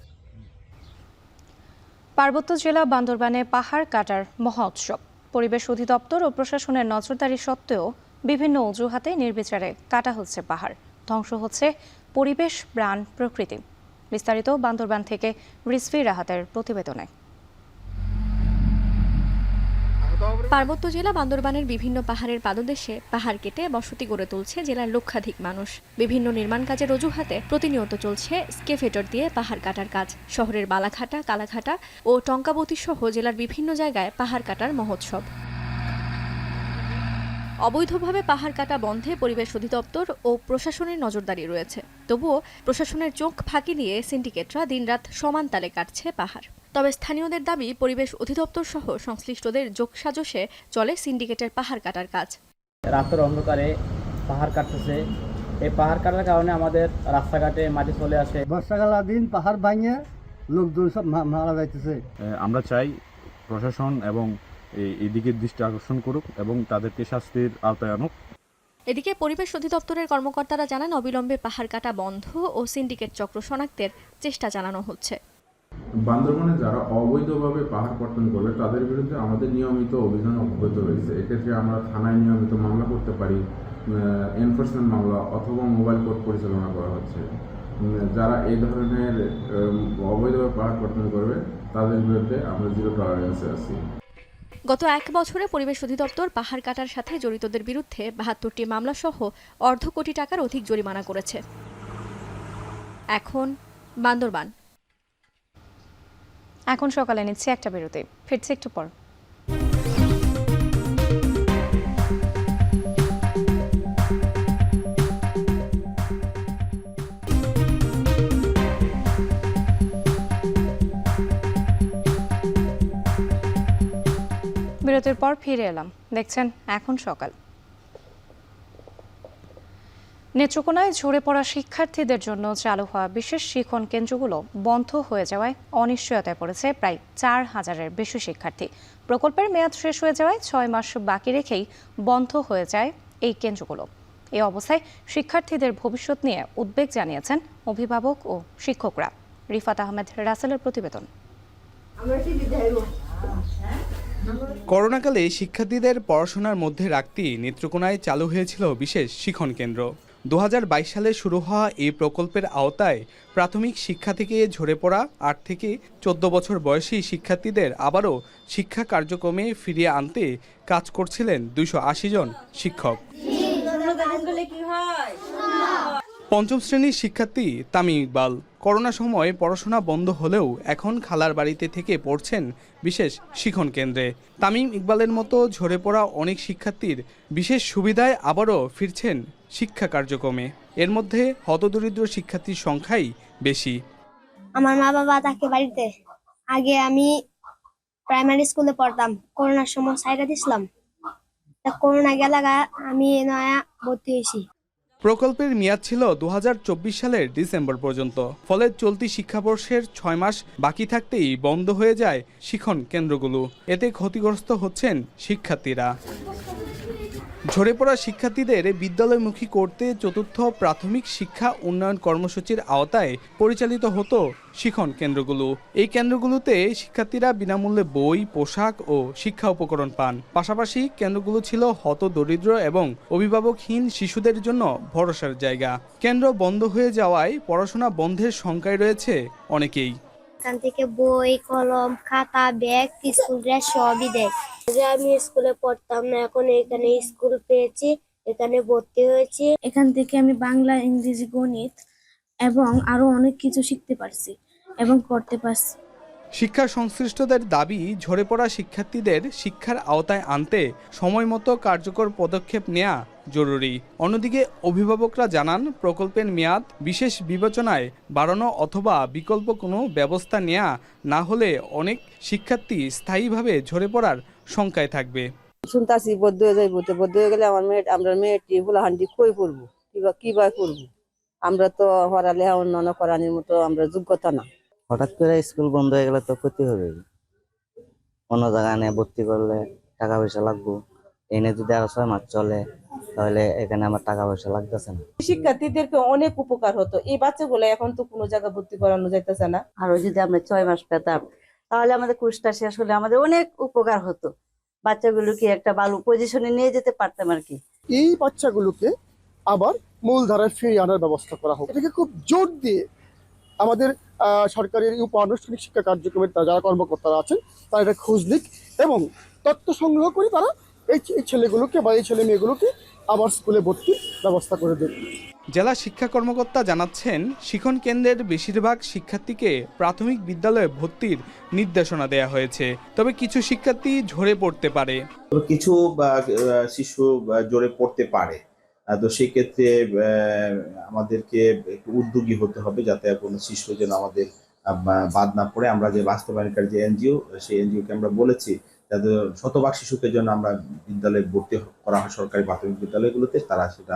Speaker 1: পার্বত্য জেলা বান্দরবানে পাহাড় কাটার মহা উৎসব। পরিবেশ অধিদপ্তর ও প্রশাসনের নজরদারি সত্ত্বেও বিভিন্ন অজুহাতে নির্বিচারে কাটা হচ্ছে পাহাড়, ধ্বংস হচ্ছে পরিবেশ, প্রাণ, প্রকৃতি। বিস্তারিত বান্দরবান থেকে রিজভি রাহাতের প্রতিবেদনে।
Speaker 19: পার্বত্য জেলা বান্দরবানের বিভিন্ন পাহাড়ের পাদদেশে পাহাড় কেটে বসতি গড়ে তুলছে জেলার লক্ষাধিক মানুষ। বিভিন্ন নির্মাণ কাজের অজুহাতে প্রতিনিয়ত চলছে স্কেভেটর দিয়ে পাহাড় কাটার কাজ। শহরের বালাঘাটা, কালাঘাটা ও টঙ্কাবতী সহ জেলার বিভিন্ন জায়গায় পাহাড় কাটার মহোৎসব। অবৈধভাবে পাহাড় কাটা বন্ধে পরিবেশ অধিদপ্তর ও প্রশাসনের নজরদারি রয়েছে। তবুও প্রশাসনের চোখ ফাঁকি দিয়ে সিন্ডিকেটরা দিনরাত সমান তালে কাটছে পাহাড়। তবে স্থানীয়দের দাবি, পরিবেশ অধিদপ্তর সহ সংশ্লিষ্টদের যোগসাজশে চলে সিন্ডিকেটের পাহাড় কাটার কাজ।
Speaker 26: রাতের অন্ধকারে পাহাড় কাটতেছে,
Speaker 18: এই পাহাড় কাটার কারণে আমাদের রাস্তাঘাটে মাটি চলে আসে।
Speaker 2: বর্ষাকালের দিন পাহাড় ভাঙে লোকজন সব মারা যাইতেছে।
Speaker 3: আমরা চাই প্রশাসন এবং এদিকে দৃষ্টি আকর্ষণ করুক এবং তাদেরকে শাস্তির আওতায় আনুক।
Speaker 19: এদিকে পরিবেশ অধিদপ্তরের কর্মকর্তারা জানান, অবিলম্বে পাহাড় কাটা বন্ধ ও সিন্ডিকেট চক্র শনাক্তের চেষ্টা চালানো হচ্ছে।
Speaker 4: বান্দরবানে যারা অবৈধভাবে পাহাড় কর্তন করবে তাদের বিরুদ্ধে আমাদের নিয়মিত অভিযান অব্যাহত রয়েছে। এক্ষেত্রে আমরা থানায় নিয়মিত মামলা করতে পারি, এনফোর্সমেন্ট মামলা অথবা মোবাইল কোর্ট পরিচালনা করা হচ্ছে। যারা এই ধরনের অবৈধভাবে পাহাড় কর্তন করবে তাদের বিরুদ্ধে আমরা জিরো টলারেন্সে আছি।
Speaker 19: গত 1 বছরে পরিবেশ অধিদপ্তর পাহাড় কাটার সাথে জড়িতদের বিরুদ্ধে 72টি মামলা সহ অর্ধ কোটি টাকার অধিক জরিমানা করেছে। এখন বান্দরবান।
Speaker 1: এখন সকালে নিচ্ছে একটা বিরতি, ফিরছে একটু পর। বিরতির পর ফিরে এলাম, দেখছেন এখন সকাল। নেত্রকোনায় ঝরে পড়া শিক্ষার্থীদের জন্য চালু হওয়া বিশেষ শিক্ষণ কেন্দ্রগুলো বন্ধ হয়ে যাওয়ায় অনিশ্চয়তায় পড়েছে প্রায় 4000-এর বেশি শিক্ষার্থী। প্রকল্পের মেয়াদ শেষ হয়ে যাওয়ায় 6 মাস বাকি রেখেই বন্ধ হয়ে যায় এই কেন্দ্রগুলো। এই অবস্থায় শিক্ষার্থীদের ভবিষ্যৎ নিয়ে উদ্বেগ জানিয়েছেন অভিভাবক ও শিক্ষকরা। রিফাত আহমেদ রাসেলের প্রতিবেদন।
Speaker 6: করোনাকালে শিক্ষার্থীদের পড়াশোনার মধ্যে রাখতেই নেত্রকোনায় চালু হয়েছিল বিশেষ শিক্ষণ কেন্দ্র। 2022 সালে শুরু হওয়া এই প্রকল্পের আওতায় প্রাথমিক শিক্ষা থেকে ঝরে পড়া 8 থেকে 14 বছর বয়সী শিক্ষার্থীদের আবারও শিক্ষা কার্যক্রমে ফিরিয়ে আনতে কাজ করছিলেন 280 জন শিক্ষক। পঞ্চম শ্রেণীর শিক্ষার্থী তামিম ইকবাল। করোনা সময় পড়াশোনা বন্ধ হলেও এখন খালার বাড়িতে থেকে পড়ছেন বিশেষ শিক্ষণ কেন্দ্রে। তামিম ইকবালের মতো ঝরে পড়া অনেক শিক্ষার্থীর বিশেষ সুবিধায় আবারও ফিরছেন শিক্ষা কার্যক্রমে। এর মধ্যে হতদরিদ্র শিক্ষার্থীর সংখ্যাই বেশি।
Speaker 8: আমার মা বাবা থাকে বাড়িতে। আগে আমি প্রাইমারি স্কুলে পড়তাম, করোনার সময় সাইডা দিছিলাম। করোনা গেলাগা আমি নয়া ভর্তি হয়েছি।
Speaker 6: প্রকল্পের মেয়াদ ছিল 2024 সালের ডিসেম্বর পর্যন্ত। ফলে চলতি শিক্ষাবর্ষের 6 মাস বাকি থাকতেই বন্ধ হয়ে যায় শিক্ষণ কেন্দ্রগুলো। এতে ক্ষতিগ্রস্ত হচ্ছেন শিক্ষার্থীরা। ঝরে পড়া শিক্ষার্থীদের বিদ্যালয়মুখী করতে চতুর্থ প্রাথমিক শিক্ষা উন্নয়ন কর্মসূচির আওতায় পরিচালিত হতো শিক্ষণ কেন্দ্রগুলো। এই কেন্দ্রগুলোতে শিক্ষার্থীরা বিনামূল্যে বই, পোশাক ও শিক্ষা উপকরণ পান। পাশাপাশি কেন্দ্রগুলো ছিল হতদরিদ্র এবং অভিভাবকহীন শিশুদের জন্য ভরসার জায়গা। কেন্দ্র বন্ধ হয়ে যাওয়ায় পড়াশোনা বন্ধের শঙ্কায় রয়েছে অনেকেই।
Speaker 8: এখান থেকে বই, কলম, খাতা, ব্যাগ, স্কুল ড্রেস সবই দেয়। আমি স্কুলে পড়তাম না, এখন এখানে স্কুল পেয়েছি, এখানে ভর্তি হয়েছি। এখান থেকে আমি বাংলা, ইংরেজি, গণিত এবং আরো অনেক কিছু শিখতে পারছি এবং করতে পারছি।
Speaker 6: শিক্ষা সংশ্লিষ্টদের দাবি, ঝরে পড়া শিক্ষার্থীদের শিক্ষার আওতায় আনতে সময়মতো কার্যকর পদক্ষেপ নেওয়া জরুরি। অন্যদিকে অভিভাবকরা জানান, প্রকল্পের মেয়াদ বিশেষ বিবেচনায় বাড়ানো অথবা বিকল্প কোনো ব্যবস্থা নেওয়া না হলে অনেক শিক্ষার্থী স্থায়ীভাবে ঝরে পড়ার শঙ্কায় থাকবে।
Speaker 26: শুনতাছি বদ্ধ হয়ে যাইব, বদ্ধ হয়ে গেলে আমরা মেয়েটি ফুলাহান্ডি কই পড়বো, কিবা করবো? আমরা তো হরালে অন্যান্য করানোর মতো আমরা যোগ্যতা না।
Speaker 27: হঠাৎ করে স্কুল বন্ধ হয়ে গেলে তো ক্ষতি হবে। অন্য জায়গায় নিয়ে ভর্তি করলে টাকা পয়সা লাগবো। এনে যদি আরো 6 মাস চলে তাহলে এখানে আমার টাকা পয়সা লাগতেছে না।
Speaker 26: শিক্ষার্থীদেরকে অনেক উপকার হতো। এই বাচ্চাগুলো এখন তো কোনো জায়গায় ভর্তি করানো যাইতেছে না।
Speaker 28: আরো যদি আমরা 6 মাস পেতাম তাহলে আমাদের কোর্সটা শেষ হলে আমাদের অনেক উপকার হতো। বাচ্চাগুলোকে একটা ভালো পজিশনে নিয়ে যেতে পারতাম আর কি।
Speaker 29: এই বাচ্চাগুলোকে আবার মূলধারায় ফিরিয়ে আনার ব্যবস্থা করা হোক। এটাকে খুব জোর দিয়ে আমাদের সরকারের উপ-আনুষ্ঠানিক শিক্ষা কার্যক্রমের যারা কর্মকর্তারা আছেন তারা এটা খোঁজ নিক এবং তথ্য সংগ্রহ করে তারা এই ছেলেগুলোকে বা এই ছেলে মেয়েগুলোকে আবার স্কুলে ভর্তির ব্যবস্থা করে দেবে।
Speaker 6: জেলা শিক্ষা কর্মকর্তা জানাচ্ছেন, শিক্ষণ কেন্দ্রের বেশিরভাগ শিক্ষার্থীকে প্রাথমিক বিদ্যালয়ে ভর্তির নির্দেশনা দেওয়া হয়েছে। তবে কিছু শিক্ষার্থী ঝরে পড়তে পারে।
Speaker 30: কিছু শিশু ঝরে পড়তে পারে, তো সেই ক্ষেত্রে আমাদেরকে একটু উদ্যোগী হতে হবে যাতে কোনো শিশু যেন আমাদের বাদ না পড়ে। আমরা যে বাস্তবায়নকারী যে এনজিও, সেই এনজিওকে আমরা বলেছি যাতে 100% শিশুকে জন্য আমরা বিদ্যালয়ে ভর্তি করা হয় সরকারি প্রাথমিক বিদ্যালয়গুলোতে, তারা সেটা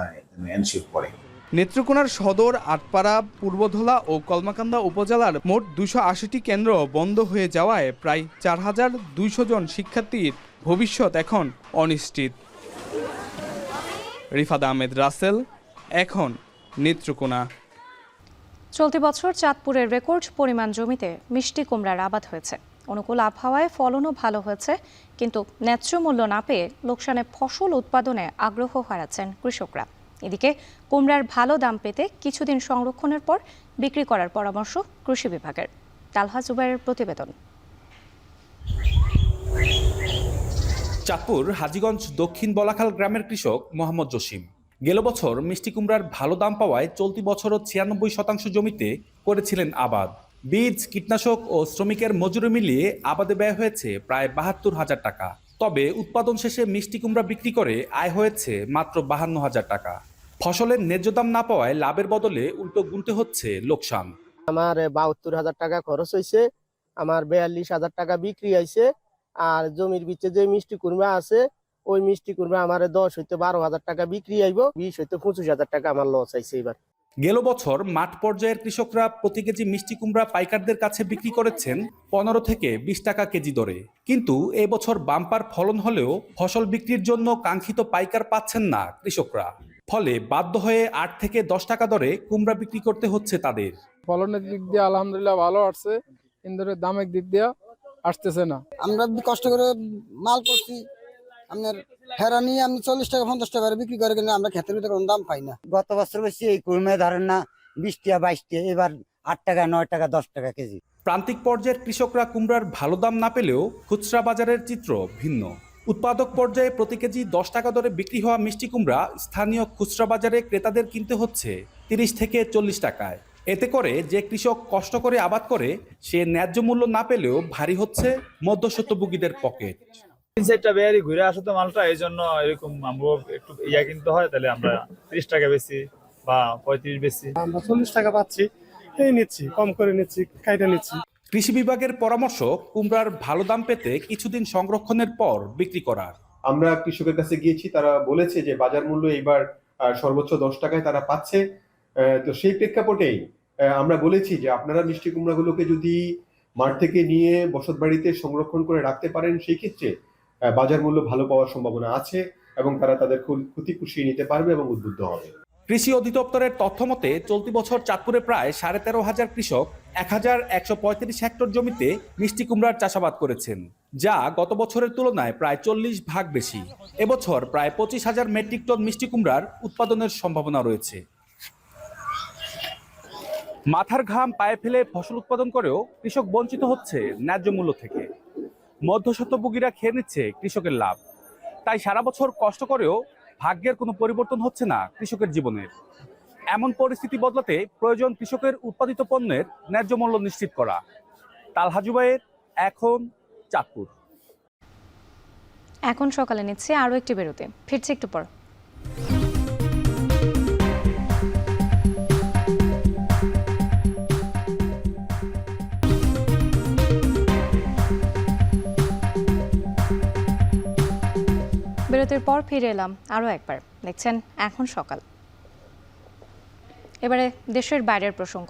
Speaker 30: এনশিওর করে।
Speaker 6: নেত্রকোনার সদর, আটপাড়া, পূর্বধলা ও কলমাকান্দা উপজেলার মোট 280টি কেন্দ্র বন্ধ হয়ে যাওয়ায় প্রায় 4200 জন শিক্ষার্থীর ভবিষ্যৎ এখন অনিশ্চিত। রিফাত আহমেদ রাসেল, এখন নেত্রকোনা।
Speaker 1: চলতি বছর চাঁদপুরের রেকর্ড পরিমাণ জমিতে মিষ্টি কুমড়ার আবাদ হয়েছে। অনুকূল আবহাওয়ায় ফলনও ভালো হয়েছে, কিন্তু ন্যায্য মূল্য না পেয়ে লোকসানে ফসল উৎপাদনে আগ্রহ হারাচ্ছেন কৃষকরা। এদিকে কুমড়ার ভালো দাম পেতে কিছুদিন সংরক্ষণের পর বিক্রি করার পরামর্শ কৃষি বিভাগের। তালহা জুবাইরের প্রতিবেদন।
Speaker 5: চাঁদপুর হাজীগঞ্জ দক্ষিণ বলাখাল গ্রামের কৃষক মোহাম্মদ জসিম গেল বছর মিষ্টি কুমড়ার ভালো দাম পাওয়ায় চলতি বছরও 96% জমিতে করেছিলেন আবাদ। বীজ, কীটনাশক ও শ্রমিকের মজুরি মিলিয়ে আবাদে ব্যয় হয়েছে প্রায় 72,000 টাকা। তবে উৎপাদন শেষে মিষ্টি কুমড়া বিক্রি করে আয় হয়েছে মাত্র 52,000 টাকা। ফসলের ন্যায্য দাম না পাওয়ায় লাভের বদলে উল্টো গুনতে হচ্ছে লোকসান।
Speaker 7: আমার 72,000 টাকা খরচ হয়েছে, আমার 42,000 টাকা বিক্রি হয়েছে। আর জমির ভিতরে যে মিষ্টি কুমড়া আছে ওই মিষ্টি কুমড়া আমার 10 হইতে 12,000 টাকা বিক্রি আইব, 20 হইতে 25,000 টাকা আমার লস আইছে এবার।
Speaker 5: গেল বছর মাঠ পর্যায়ের কৃষকরা প্রতি কেজি মিষ্টি কুমড়া পাইকারদের কাছে বিক্রি করেছেন 15 থেকে 20 টাকা কেজি দরে। কিন্তু এবছর বাম্পার ফলন হলেও ফসল বিক্রির জন্য কাঙ্ক্ষিত পাইকার পাচ্ছেন না কৃষকরা। ফলে বাধ্য হয়ে 8 থেকে 10 টাকা দরে কুমড়া বিক্রি করতে হচ্ছে তাদের।
Speaker 9: ফলনের দিক দিয়ে আলহামদুলিল্লাহ ভালো আসছে, কিন্তু দামের দিক দিয়ে আসতেছে না।
Speaker 10: আমরা কষ্ট করে মাল করছি, আপনার হেরা নিয়ে আমি 40 টাকা 50 টাকা বিক্রি করে, কিন্তু আমরা ক্ষেতের ভিতরে কোনো দাম পাই না।
Speaker 27: গত বছর বেশি এই কুরমে ধরেন না 20 টাকা 22 টাকা, এবার 8 টাকা 9 টাকা 10 টাকা কেজি।
Speaker 5: প্রান্তিক পর্যায়ের কৃষকরা কুমড়ার ভালো দাম না পেলেও খুচরা বাজারের চিত্র ভিন্ন। উৎপাদক পর্যায়ে প্রতি কেজি 10 টাকা দরে বিক্রি হওয়া মিষ্টি কুমড়া স্থানীয় খুচরা বাজারে ক্রেতাদের কিনতে হচ্ছে 30 থেকে 40 টাকায়। এতে করে যে কৃষক কষ্ট করে আবাদ করে সে ন্যায্য মূল্য না পেলেও ভারী হচ্ছে মধ্যস্বত্বভোগীদের পকেট।
Speaker 24: ইনসাইডটা বেয়ারি ঘুরে আসে তো মালটা, এই জন্য এরকম আমরা একটু কিনতে হয়, তাহলে আমরা 30 টাকা বেশি বা 35 বেশি।
Speaker 29: আমরা 40 টাকা পাচ্ছি, এই নিচ্ছি, কম করে নিচ্ছি, কাইটা নিচ্ছি।
Speaker 5: কৃষি বিভাগের পরামর্শ কুমড়ার ভালো দাম পেতে কিছুদিন সংরক্ষণের পর বিক্রি করার।
Speaker 11: আমরা কৃষকের কাছে গিয়েছি, তারা বলেছে যে বাজার মূল্য এইবার সর্বোচ্চ 10 টাকায় তারা পাচ্ছে। তো সেই প্রেক্ষাপটেই আমরা বলেছি যে আপনারা মিষ্টি কুমড়াগুলোকে যদি মাঠ থেকে নিয়ে বসত বাড়িতে সংরক্ষণ করে রাখতে পারেন, সেই ক্ষেত্রে বাজার মূল্য ভালো পাওয়ার সম্ভাবনা আছে এবং তারা তাদের ক্ষতি পুষিয়ে নিতে পারবে এবং উদ্বুদ্ধ হবে।
Speaker 5: কৃষি অধিদপ্তরের তথ্য মতে চলতি বছর চাঁদপুরে প্রায় 13,500 কৃষক 1135 হেক্টর জমিতে মিষ্টি কুমড়ার চাষাবাদ করেছেন, যা গত বছরের তুলনায় প্রায় 40 ভাগ বেশি। এবছর প্রায় 25,000 মেট্রিক টন মিষ্টি কুমড়ার উৎপাদনের সম্ভাবনা রয়েছে। মাথার ঘাম পায়ে ফেলে ফসল উৎপাদন করেও কৃষক বঞ্চিত হচ্ছে ন্যায্য মূল্য থেকে। মধ্যস্বত্বভোগীরা খেয়ে নিচ্ছে কৃষকের লাভ। তাই সারা বছর কষ্ট করেও ভাগ্যের কোনো পরিবর্তন হচ্ছে না কৃষকের জীবনের। এমন পরিস্থিতি বদলাতে প্রয়োজন কৃষকের উৎপাদিত পণ্যের ন্যায্য মূল্য নিশ্চিত করা। তালহা জুবাইর, এখন চাঁদপুর।
Speaker 1: এখন সকালে নিচ্ছে আরও একটি বিরতি, ফিরছি একটু পর। বিরতির পর ফিরে এলাম আরও একবার, দেখছেন এখন সকাল। এবারে দেশের বাইরের প্রসঙ্গ।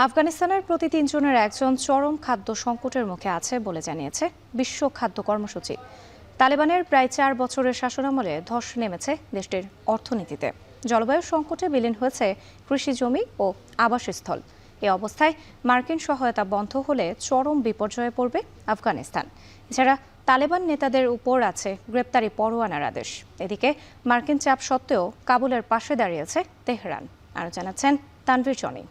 Speaker 1: আফগানিস্তানের প্রতি 3 জনের একজন চরম খাদ্য সংকটের মুখে আছে বলে জানিয়েছে বিশ্ব খাদ্য কর্মসূচি। তালেবানের প্রায় 4 বছরের শাসনামলে ধস নেমেছে দেশটির অর্থনীতিতে। জলবায়ু সংকটে বিলীন হয়েছে কৃষি জমি ও আবাসস্থল। এই অবস্থায় মার্কিন সহায়তা বন্ধ হলে চরম বিপর্যয়ে পড়বে আফগানিস্তান। এছাড়া তালেবান নেতাদের উপর আছে গ্রেপ্তারি পরোয়ানার আদেশ। এদিকে মার্কিন চাপ সত্ত্বেও কাবুলের পাশে দাঁড়িয়েছে তেহরান। আরও জানাচ্ছেন তানভীর জনি।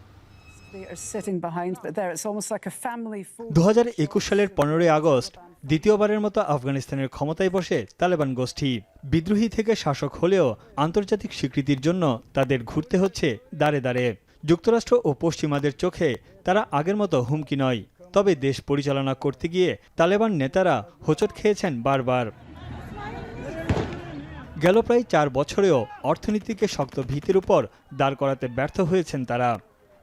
Speaker 12: 2021 সালের 15 আগস্ট দ্বিতীয়বারের মতো আফগানিস্তানের ক্ষমতায় বসে তালেবান গোষ্ঠী। বিদ্রোহী থেকে শাসক হলেও আন্তর্জাতিক স্বীকৃতির জন্য তাদের ঘুরতে হচ্ছে দাঁড়ে দাঁড়ে। যুক্তরাষ্ট্র ও পশ্চিমাদের চোখে তারা আগের মতো হুমকি নয়, তবে দেশ পরিচালনা করতে গিয়ে তালেবান নেতারা হোঁচট খেয়েছেন বারবার। গেল প্রায় 4 বছরেও অর্থনীতিকে শক্ত ভিতের উপর দাঁড় করাতে ব্যর্থ হয়েছেন তারা।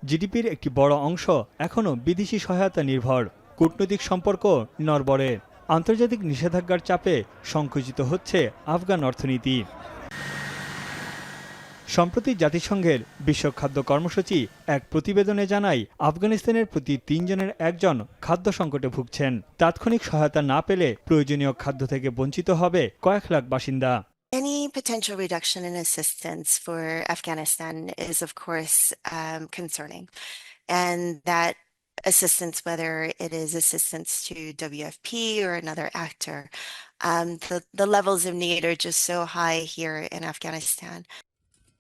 Speaker 12: জিডিপির একটি বড় অংশ এখনও বিদেশি সহায়তা নির্ভর। কূটনৈতিক সম্পর্ক নড়বড়ে। আন্তর্জাতিক নিষেধাজ্ঞার চাপে সংকুচিত হচ্ছে আফগান অর্থনীতি। সম্প্রতি জাতিসংঘের বিশ্ব খাদ্য কর্মসূচি এক প্রতিবেদনে জানায় আফগানিস্তানের প্রতি ৩ জনের ১ জন খাদ্য সংকটে ভুগছেন। তাৎক্ষণিক সহায়তা না পেলে প্রয়োজনীয় খাদ্য থেকে বঞ্চিত হবে কয়েক লাখ বাসিন্দা।
Speaker 13: Any potential reduction in assistance for Afghanistan is, of course, concerning. And that assistance, whether it is assistance to WFP or another actor, the levels of need are just so high here in Afghanistan.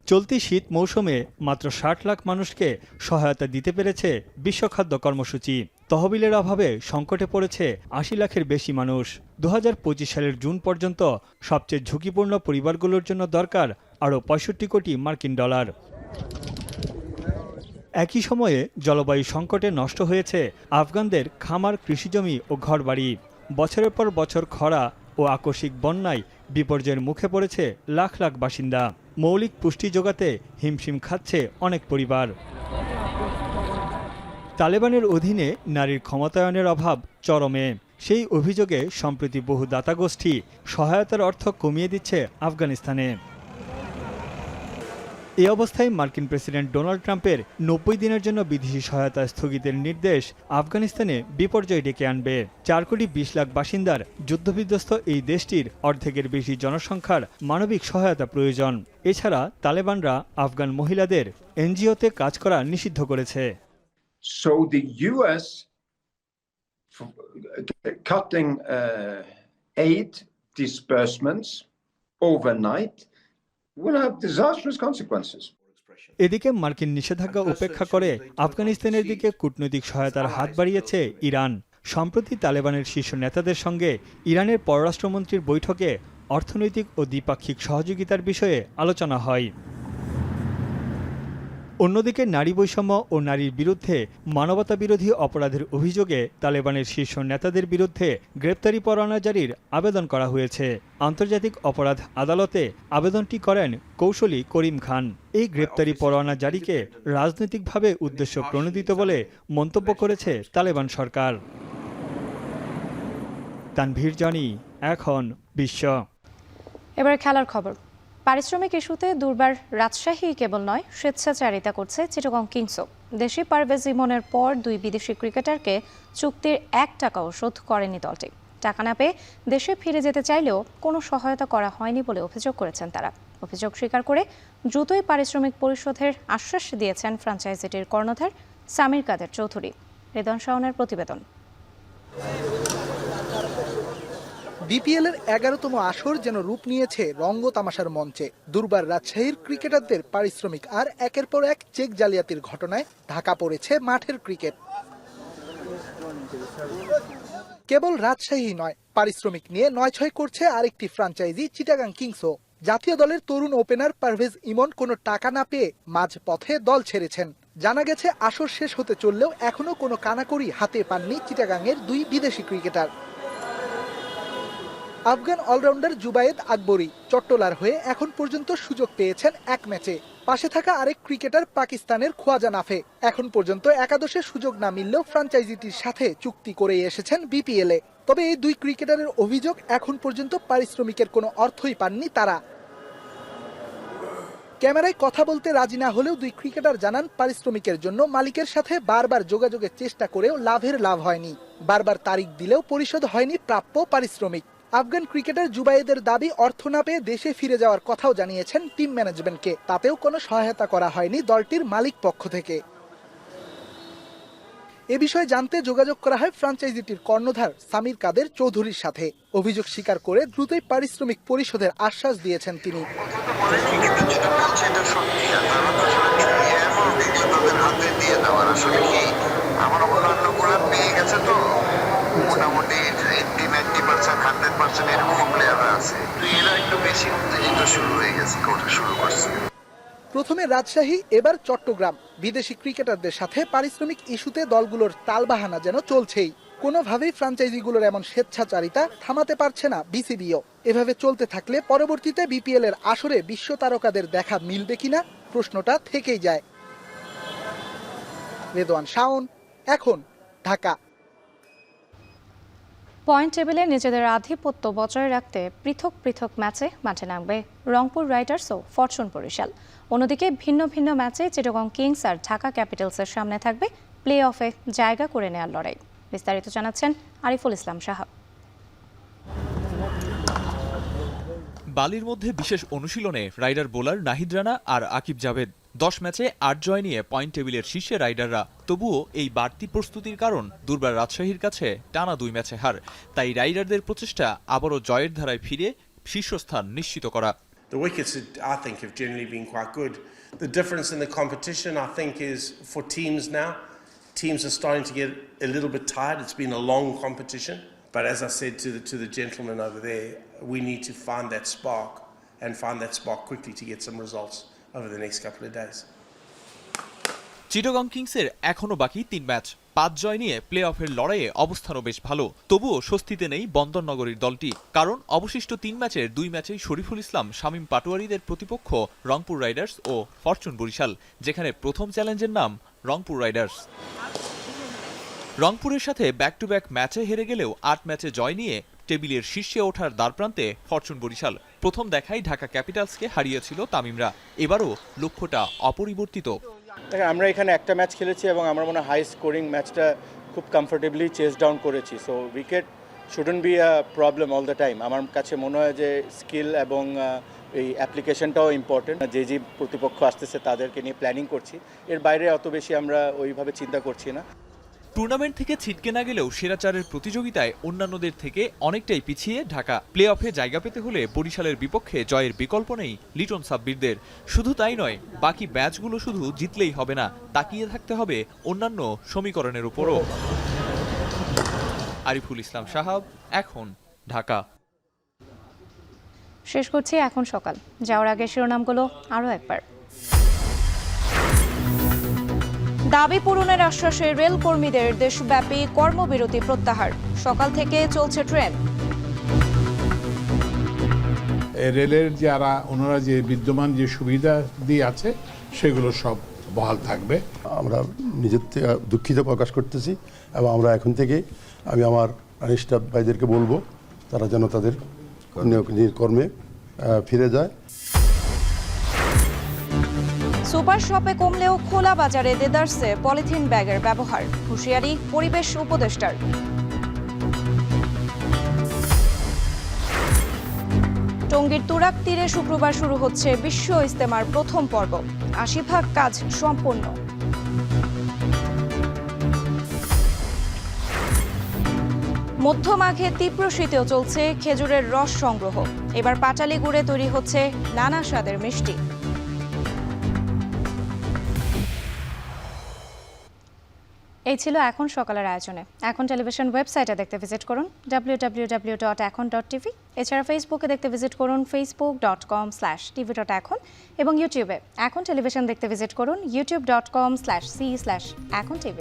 Speaker 12: চলতি শীত মৌসুমে মাত্র ৬০ লাখ মানুষকে সহায়তা দিতে পেরেছে বিশ্ব খাদ্য কর্মসূচি। তহবিলের অভাবে সংকটে পড়েছে ৮০ লাখের বেশি মানুষ। ২০২৫ সালের জুন পর্যন্ত সবচেয়ে ঝুঁকিপূর্ণ পরিবারগুলোর জন্য দরকার আরও ৬৫ কোটি মার্কিন ডলার। একই সময়ে জলবায়ু সংকটে নষ্ট হয়েছে আফগানদের খামার, কৃষিজমি ও ঘরবাড়ি। বছরের পর বছর খরা ও আকস্মিক বন্যায় বিপর্যয়ের মুখে পড়েছে লাখ লাখ বাসিন্দা। মৌলিক পুষ্টি জোগাতে হিমশিম খাচ্ছে অনেক পরিবার। তালেবানের অধীনে নারীর ক্ষমতায়নের অভাব চরমে। সেই অভিযোগে সম্প্রতি বহু দাতাগোষ্ঠী সহায়তার অর্থ কমিয়ে দিচ্ছে আফগানিস্তানে। এই অবস্থায় মার্কিন প্রেসিডেন্ট ডোনাল্ড ট্রাম্পের ৯০ দিনের জন্য বিদেশি সহায়তা স্থগিতের নির্দেশ আফগানিস্তানে বিপর্যয় ডেকে আনবে। ৪ কোটি ২০ লাখ বাসিন্দার যুদ্ধবিধ্বস্ত এই দেশটির অর্ধেকের বেশি জনসংখ্যার মানবিক সহায়তা প্রয়োজন। এছাড়া তালেবানরা আফগান মহিলাদের এনজিওতে কাজ করা নিষিদ্ধ করেছে।
Speaker 14: So the US cutting aid disbursements overnight will have disastrous consequences.
Speaker 12: এদিকে মার্কিন নিষেধাজ্ঞা উপেক্ষা করে আফগানিস্তানের দিকে কূটনৈতিক সহায়তার হাত বাড়িয়েছে ইরান। সম্প্রতি তালেবানের শীর্ষ নেতাদের সঙ্গে ইরানের পররাষ্ট্রমন্ত্রীর বৈঠকে অর্থনৈতিক ও দ্বিপাক্ষিক সহযোগিতার বিষয়ে আলোচনা হয়। অন্যদিকে নারী বৈষম্য ও নারীর বিরুদ্ধে মানবতাবিরোধী অপরাধের অভিযোগে তালেবানের শীর্ষ নেতাদের বিরুদ্ধে গ্রেপ্তারি পরোয়ানা জারির আবেদন করা হয়েছে। আন্তর্জাতিক অপরাধ আদালতে আবেদনটি করেন কৌশলী করিম খান। এই গ্রেপ্তারি পরোয়ানা জারিকে রাজনৈতিকভাবে উদ্দেশ্য প্রণোদিত বলে মন্তব্য করেছে তালেবান সরকার। তানভীর জানি, এখন বিশ্ব।
Speaker 1: এবার খেলার খবর। পারিশ্রমিক ইস্যুতে দুর্বার রাজশাহী কেবল নয়, স্বেচ্ছাচারিতা করছে চিটাগং কিংসও। দেশি পারভেজ ইমনের পর 2 বিদেশি ক্রিকেটারকে চুক্তির 1 টাকাও শোধ করেনি দলটি। টাকা না পেয়ে দেশে ফিরে যেতে চাইলেও কোনো সহায়তা করা হয়নি বলে অভিযোগ করেছেন তারা। অভিযোগ স্বীকার করে দ্রুতই পারিশ্রমিক পরিশোধের আশ্বাস দিয়েছেন ফ্র্যাঞ্চাইজিটির কর্ণধার সামির কাদের চৌধুরী। রেদওয়ান শাওনের প্রতিবেদন।
Speaker 15: বিপিএল এর 11তম আসর যেন রূপ নিয়েছে রঙ্গ তামাশার মঞ্চে। দুর্বার রাজশাহীর ক্রিকেটারদের পারিশ্রমিক আর একের পর এক চেক জালিয়াতির ঘটনায় ঢাকা পড়েছে মাঠের ক্রিকেট। কেবল রাজশাহী নয়, পারিশ্রমিক নিয়ে ৯-৬ করছে আরেকটি ফ্র্যাঞ্চাইজি চিটাগাং কিংসও। জাতীয় দলের তরুণ ওপেনার পারভেজ ইমন কোনো টাকা না পেয়ে মাঝপথে দল ছেড়েছেন। জানা গেছে আসর শেষ হতে চললেও এখনো কোনো কানাকড়ি হাতে পাননি চিটাগাংয়ের 2 বিদেশি ক্রিকেটার। আফগান অলরাউন্ডার জুবায়েদ আকবরী চট্টলার হয়ে এখন পর্যন্ত সুযোগ পেয়েছেন 1 ম্যাচে। পাশে থাকা আরেক ক্রিকেটার পাকিস্তানের খোয়াজা নাফে এখন পর্যন্ত একাদশে সুযোগ না মিললেও ফ্র্যাঞ্চাইজিটির সাথে চুক্তি করে এসেছেন বিপিএলে। তবে এই 2 ক্রিকেটারের অভিযোগ এখন পর্যন্ত পারিশ্রমিকের কোনো অর্থই পাননি তারা। ক্যামেরায় কথা বলতে রাজি না হলেও 2 ক্রিকেটার জানান পারিশ্রমিকের জন্য মালিকের সাথে বারবার যোগাযোগের চেষ্টা করেও লাভ হয়নি। বারবার তারিখ দিলেও পরিশোধ হয়নি প্রাপ্য পারিশ্রমিক। আফগান ক্রিকেটার জুবায়েদের দাবি অর্থ না পেয়ে দেশে ফিরে যাওয়ার কথাও জানিয়েছেন টিম ম্যানেজমেন্টকে। তাতেও কোনো সহায়তা করা হয়নি দলটির মালিক পক্ষ থেকে। এ বিষয়ে জানতে যোগাযোগ করা হয় ফ্র্যাঞ্চাইজিটির কর্ণধার সামির কাদের চৌধুরীর সাথে। অভিযোগ স্বীকার করে দ্রুতই পারিশ্রমিক পরিশোধের আশ্বাস দিয়েছেন তিনি।
Speaker 16: মোটামুটি 80-90% 100% প্লেয়াররা আছে, তো এরা একটু বেশি উত্তেজিত শুরু করছে।
Speaker 15: প্রথমে রাজশাহী, এবার চট্টগ্রাম। বিদেশি ক্রিকেটারদের সাথে পারিশ্রমিক ইস্যুতে দলগুলোর তালবাহানা যেন চলছেই। কোনোভাবেই ফ্র্যাঞ্চাইজিগুলোর এমন স্বেচ্ছাচারিতা থামাতে পারছে না বিসিবিও। এভাবে চলতে থাকলে পরবর্তীতে বিপিএল এর আসরে বিশ্ব তারকাদের দেখা মিলবে কিনা প্রশ্নটা থেকেই যায়। রেদওয়ান শাওন, এখন, ঢাকা।
Speaker 1: পয়েন্ট টেবিলে নিজেদের আধিপত্য বজায় রাখতে পৃথক পৃথক ম্যাচে মাঠে নামবে রংপুর রাইডার্স ও ফরচুন বরিশাল। অন্যদিকে ভিন্ন ভিন্ন ম্যাচে চিটাগং কিংস আর ঢাকা ক্যাপিটালসের সামনে থাকবে প্লে অফে জায়গা করে নেওয়ার লড়াই। বিস্তারিত জানাচ্ছেন আরিফুল ইসলাম সাহা।
Speaker 2: বালির মধ্যে বিশেষ অনুশীলনে রাইডার বোলার নাহিদ রানা আর আকিব জাভেদ 10 ম্যাচে 8 জয় নিয়ে পয়েন্ট টেবিলের শীর্ষে রাইডাররা। তবুও এই বাড়তি প্রস্তুতির কারণ দুর্বার রাজশাহীর কাছে টানা 2 ম্যাচে হার। তাই রাইডারদের প্রচেষ্টা আবারও জয়ের ধারায় ফিরে শীর্ষস্থান নিশ্চিত করা।
Speaker 3: The wickets, I think, have generally been quite good. The difference in the competition, I think, is for teams now. Teams are starting to get a little bit tired. It's been a long competition. But as I said to the gentleman over there, we need to find that spark and find that spark quickly to get some results over the next couple of days.
Speaker 2: Chittagong কিংসের এখনো বাকি 3 match, 5 জয় নিয়ে play অফের লড়াইয়ে অবস্থানও বেশ ভালো। তবুও স্বস্তিতে নেই বন্দরনগরীর দলটি, কারণ অবশিষ্ট 3 ম্যাচের 2 ম্যাচেই শরীফুল ইসলাম শামীম পাটোয়ারিদের প্রতিপক্ষ রংপুর রাইডার্স ও ফরচুন বরিশাল, যেখানে প্রথম চ্যালেঞ্জের নাম রংপুর রাইডার্স। রংপুরের সাথে ব্যাক টু ব্যাক ম্যাচে হেরে গেলেও 8 ম্যাচে জয় নিয়ে টেবিলের শীর্ষে ওঠার দ্বারপ্রান্তে ফরচুন বরিশাল। প্রথম দেখাই ঢাকা ক্যাপিটালসকে হারিয়েছিল তামিমরা, এবারও লক্ষ্যটা অপরিবর্তিত।
Speaker 4: আমরা এখানে একটা ম্যাচ খেলেছি এবং আমার মনে হয় হাই স্কোরিং ম্যাচটা খুব কমফোর্টেবলি চেস ডাউন করেছি। So wicket shouldn't be a problem all the time. আমার কাছে মনে হয় যে স্কিল এবং এই অ্যাপ্লিকেশনটাও ইম্পর্টেন্ট। যে প্রতিপক্ষ আসতেছে তাদেরকে নিয়ে প্ল্যানিং করছি, এর বাইরে অত বেশি আমরা ওইভাবে চিন্তা করছি না।
Speaker 2: টুর্নামেন্ট থেকে ছিটকে না গেলেও সেরা চারের প্রতিযোগিতায় অন্যান্যদের থেকে অনেকটাই পিছিয়ে ঢাকা। প্লে অফে জায়গা পেতে হলে বরিশালের বিপক্ষে জয়ের বিকল্প নেই লিটন সাব্বিরদের। শুধু তাই নয়, বাকি ম্যাচগুলো শুধু জিতলেই হবে না, তাকিয়ে থাকতে হবে অন্যান্য সমীকরণের উপরও। আরিফুল ইসলাম সাহাব, এখন, ঢাকা।
Speaker 1: শেষ করছি এখন সকাল। যাওয়ার আগে শিরোনামগুলো আরও একবার। দাবি পূরণের আশ্বাসে রেল কর্মীদের দেশব্যাপী কর্মবিরতি প্রত্যাহার, সকাল থেকে চলছে ট্রেন।
Speaker 17: রেলের যারা ওনারা যে বিদ্যমান যে সুবিধা দিয়ে আছে সেগুলো সব বহাল থাকবে।
Speaker 18: আমরা নিজের থেকে দুঃখিত প্রকাশ করতেছি এবং আমরা এখন থেকে আমি আমার স্টাফ ভাইদেরকে বলবো তারা যেন তাদের কর্মে ফিরে যায়।
Speaker 1: সুপার শপে কমলেও খোলা বাজারে দেদারসে পলিথিন ব্যাগের ব্যবহার, হুঁশিয়ারি পরিবেশ উপদেষ্টার। টঙ্গীর তুরাগ তীরে শুক্রবার শুরু হচ্ছে বিশ্ব ইজতেমার প্রথম পর্ব, ৮০% কাজ সম্পন্ন। মধ্য মাঘে তীব্র শীতেও চলছে খেজুরের রস সংগ্রহ, এবার পাটালি গুড়ে তৈরি হচ্ছে নানা স্বাদের মিষ্টি। এই ছিল এখন সকালের আয়োজনে। এখন টেলিভিশন ওয়েবসাইটে দেখতে ভিজিট করুন www.ekon.tv। এছাড়া ফেসবুকে দেখতে ভিজিট করুন facebook.com/tv.ekon এবং ইউটিউবে এখন টেলিভিশন দেখতে ভিজিট করুন youtube.com/c/ekontv।